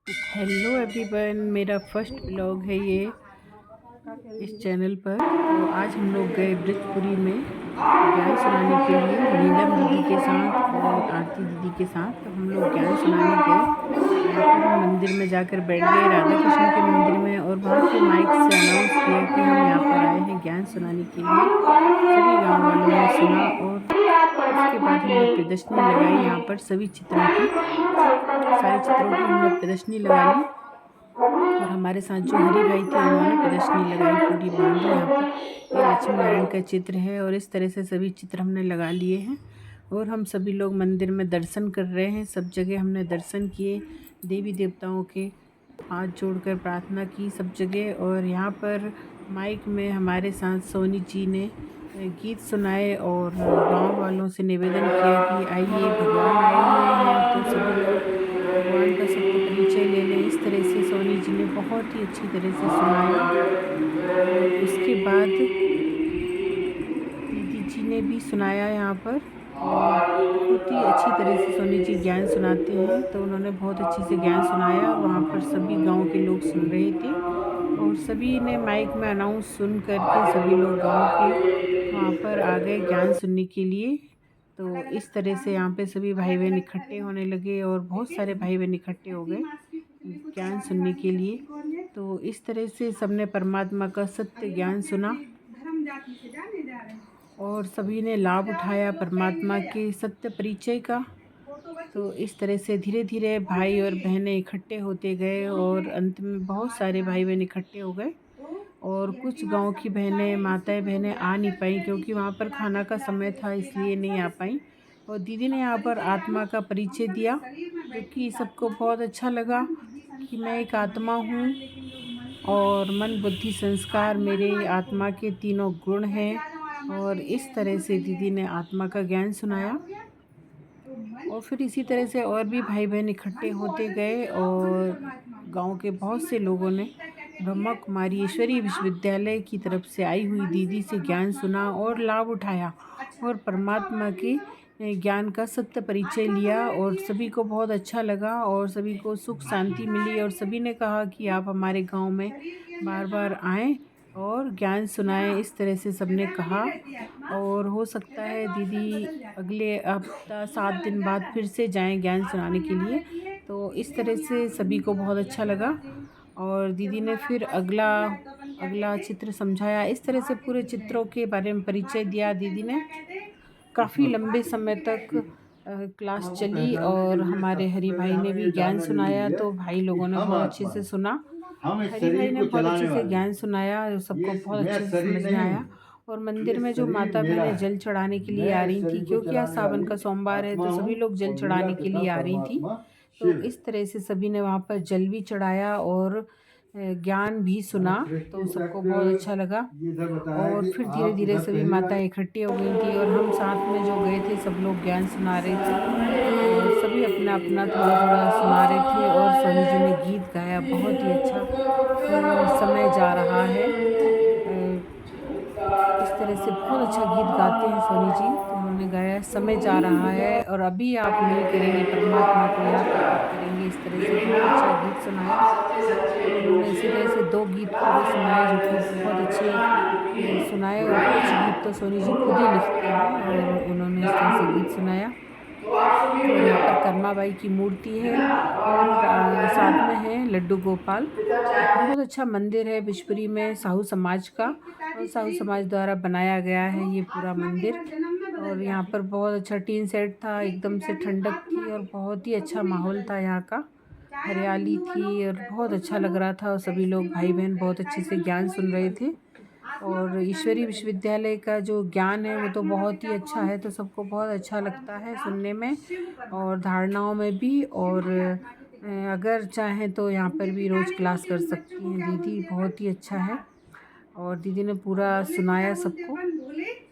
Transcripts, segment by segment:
Hello everyone, मेरा first blog है ये इस चैनल पर। तो आज हम लोग गए ब्रजपुरी में ज्ञान सुनाने के लिए नीलम दीदी के साथ और आरती दीदी के साथ। तो हम लोग ज्ञान सुनाने गए। यहाँ पर हम मंदिर में जाकर बैठ गए, राधा कृष्ण के मंदिर में, और वहाँ से माइक से अनाउंस किया कि हम यहाँ पर आए हैं ज्ञान सुनाने के लिए। सभी गाँव वालों ने सुना और उसके बाद हमने प्रदर्शनी लगाई यहाँ पर सभी चित्रों की, सारे चित्रों की हमने प्रदर्शनी लगा ली। और हमारे साथ जो हरी भाई थे उन्होंने प्रदर्शनी लगाई, पूरी बांधी। यहाँ पर ये लक्ष्मी नारायण का चित्र है और इस तरह से सभी चित्र हमने लगा लिए हैं। और हम सभी लोग मंदिर में दर्शन कर रहे हैं। सब जगह हमने दर्शन किए, देवी देवताओं के हाथ जोड़कर प्रार्थना की सब जगह। और यहाँ पर माइक में हमारे साथ सोनी जी ने गीत सुनाए और गांव वालों से निवेदन किया कि आइए भगवान आए हुए हैं, तो सभी लोग भगवान का सबको परिचय ले लें। इस तरह से सोनी जी ने बहुत ही अच्छी तरह से सुनाया। और उसके बाद दीदी जी ने भी सुनाया यहाँ पर, और बहुत ही अच्छी तरह से सोनी जी ज्ञान सुनाते हैं। तो उन्होंने बहुत अच्छे से ज्ञान सुनाया। वहाँ पर सभी गांव के लोग सुन रहे थे और सभी ने माइक में अनाउंस सुन करके सभी लोग गांव के वहाँ पर आ गए ज्ञान सुनने के लिए। तो इस तरह से यहाँ पे सभी भाई बहन इकट्ठे होने लगे और बहुत सारे भाई बहन इकट्ठे हो गए ज्ञान सुनने के लिए। तो इस तरह से सबने परमात्मा का सत्य ज्ञान सुना और सभी ने लाभ उठाया परमात्मा के सत्य परिचय का। तो इस तरह से धीरे धीरे भाई और बहनें इकट्ठे होते गए और अंत में बहुत सारे भाई बहन इकट्ठे हो गए। और कुछ गांव की बहनें, माताएं बहनें आ नहीं पाई क्योंकि वहाँ पर खाना का समय था, इसलिए नहीं आ पाई। और दीदी ने यहाँ पर आत्मा का परिचय दिया, जो कि सबको बहुत अच्छा लगा कि मैं एक आत्मा हूँ और मन बुद्धि संस्कार मेरे आत्मा के तीनों गुण हैं। और इस तरह से दीदी ने आत्मा का ज्ञान सुनाया। और फिर इसी तरह से और भी भाई बहन इकट्ठे होते गए और गांव के बहुत से लोगों ने ब्रह्मा कुमारी ईश्वरीय विश्वविद्यालय की तरफ से आई हुई दीदी से ज्ञान सुना और लाभ उठाया और परमात्मा के ज्ञान का सत्य परिचय लिया। और सभी को बहुत अच्छा लगा और सभी को सुख शांति मिली और सभी ने कहा कि आप हमारे गांव में बार बार आएँ और ज्ञान सुनाएं। इस तरह से सबने कहा। और हो सकता है दीदी अगले हफ्ता 7 दिन बाद फिर से जाएं ज्ञान सुनाने के लिए। तो इस तरह से सभी को बहुत अच्छा लगा और दीदी ने फिर अगला अगला चित्र समझाया। इस तरह से पूरे चित्रों के बारे में परिचय दिया दीदी ने। काफ़ी लंबे समय तक क्लास चली और हमारे हरी भाई ने भी ज्ञान सुनाया। तो भाई लोगों ने बहुत अच्छे से सुना। हरी भाई ने बहुत अच्छे से ज्ञान सुनाया, सबको बहुत अच्छे से समझ में आया। और मंदिर में जो माता बहनें जल चढ़ाने के लिए आ रही थी, क्योंकि आज सावन का सोमवार है, तो सभी लोग जल चढ़ाने के लिए आ रही थी। तो इस तरह से सभी ने वहाँ पर जल भी चढ़ाया और ज्ञान भी सुना। तो सबको बहुत अच्छा लगा। और फिर धीरे धीरे सभी माताएं इकट्ठी हो गई थी और हम साथ में जो गए थे सब लोग ज्ञान सुना रहे थे और सभी अपना अपना थोड़ा थोड़ा सुना रहे थे। और सोनी जी ने गीत गाया बहुत ही अच्छा कि समय जा रहा है। इस तरह से बहुत अच्छा गीत गाते हैं सोनी जी। तो उन्होंने गाया समय जा रहा है और अभी आप नहीं करेंगे परमात्मा को याद तो कब करेंगे। इस तरह से बहुत अच्छा गीत सुनाया। और उन्होंने इसी तरह से 2 गीत पूरे सुनाए जो कि बहुत अच्छे सुनाए। और कुछ गीत तो सोनी जी खुद ही लिखते हैं और उन्होंने इस तरह से गीत सुनाया। और यहाँ पर कर्मा बाई की मूर्ति है और साथ में है लड्डू गोपाल। बहुत अच्छा मंदिर है बिशपुरी में साहू समाज का, और साहू समाज द्वारा बनाया गया है ये पूरा मंदिर। और यहाँ पर बहुत अच्छा टीन सेट था, एकदम से ठंडक थी और बहुत ही अच्छा माहौल था यहाँ का। हरियाली थी और बहुत अच्छा लग रहा था और सभी लोग भाई बहन बहुत अच्छे से ज्ञान सुन रहे थे। और ईश्वरीय विश्वविद्यालय का जो ज्ञान है वो तो बहुत ही अच्छा है, तो सबको बहुत अच्छा लगता है सुनने में और धारणाओं में भी। और अगर चाहें तो यहाँ पर भी रोज़ क्लास कर सकती हैं दीदी, बहुत ही अच्छा है। और दीदी ने पूरा सुनाया सबको।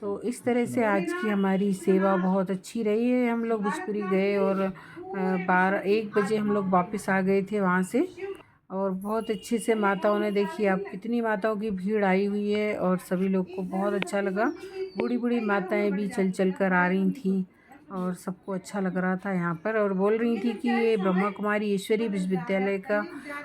तो इस तरह से आज की हमारी सेवा बहुत अच्छी रही है। हम लोग बिशपुरी गए और 12-1 बजे हम लोग वापस आ गए थे वहाँ से। और बहुत अच्छे से माताओं ने, देखिए आप कितनी माताओं की भीड़ आई हुई है और सभी लोग को बहुत अच्छा लगा। बूढ़ी बूढ़ी माताएं भी चल चल कर आ रही थीं और सबको अच्छा लग रहा था यहाँ पर, और बोल रही थी कि ये ब्रह्मा कुमारी ईश्वरी विश्वविद्यालय का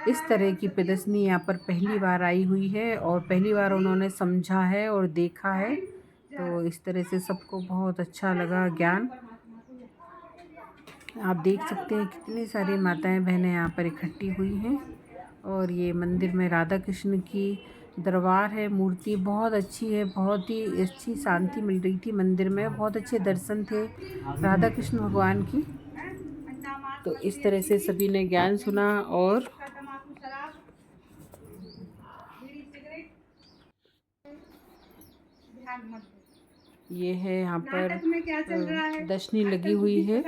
इस तरह की प्रदर्शनी यहाँ पर पहली बार आई हुई है और पहली बार उन्होंने समझा है और देखा है। तो इस तरह से सबको बहुत अच्छा लगा ज्ञान। आप देख सकते हैं कितनी सारी माताएं बहनें यहाँ पर इकट्ठी हुई हैं। और ये मंदिर में राधा कृष्ण की दरबार है, मूर्ति बहुत अच्छी है, बहुत ही अच्छी शांति मिल रही थी मंदिर में, बहुत अच्छे दर्शन थे राधा कृष्ण भगवान की। तो इस तरह से सभी ने ज्ञान सुना। और ये है यहाँ पर प्रदर्शनी लगी हुई है,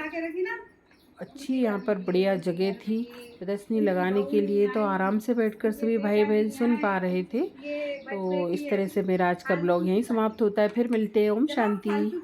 अच्छी यहाँ पर बढ़िया जगह थी प्रदर्शनी लगाने के लिए। तो आराम से बैठकर सभी भाई बहन सुन पा रहे थे। तो इस तरह से मेरा आज का ब्लॉग यहीं समाप्त होता है। फिर मिलते हैं। ओम शांति।